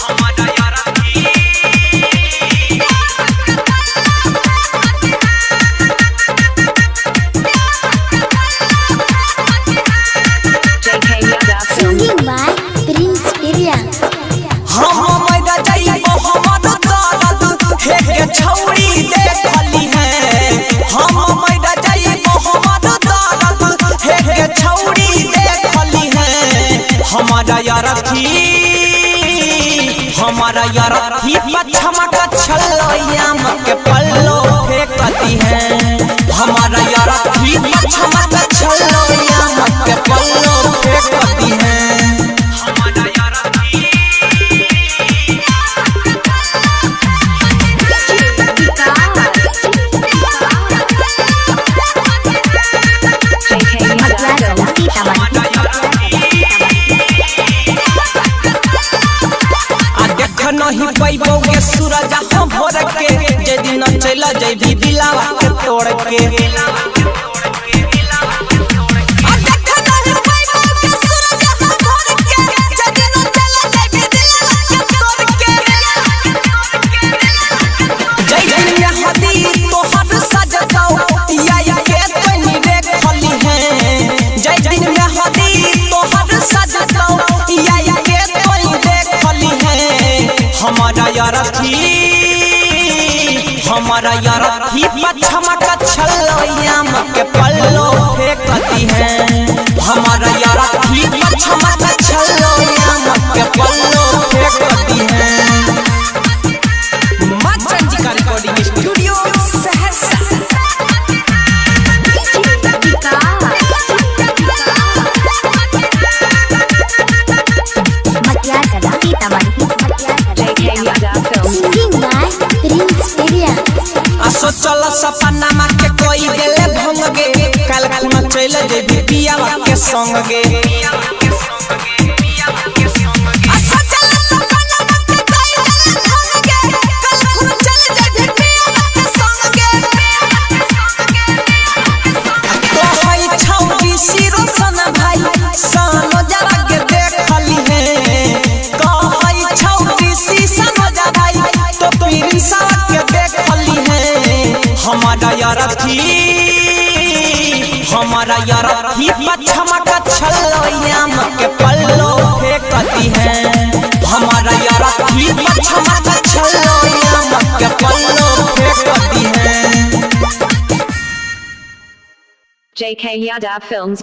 हमारा यारा Singing by Prince Pirian. हम मैदा जाइबो हमर दर्द हे छौरी देखली है। हम मैदा जाइबो हमर दर्द हे छौरी देखली है। हमारा यारा थी पछमा का छलैया के पल्लो फेंकती है। हमारा यारा थी पछमा का छलैया के पल्लो फेंकती है। नहीं पैबोगे सूरज हम भोर के जे दिन चला जैबी दिलावा के तोड़ के। हमारा यारा थी पछमा का छलैया के पल्लो फेंकती है। हमारा यारा थी पछमा का छलैया के पल्लो फेंकती है। मां Chandika recording studio Saharsa. Singing by Prince Pirian. सोचल सपना मा के कोई देले भंग गे कल खुना चल जेबी पियावा के संग गे। हमारा यारा थी पछमा का छलैया के पल्लो फेंकती है। हमारा यारा थी पछमा का छलैया के पल्लो फेंकती है। JK Yadav Films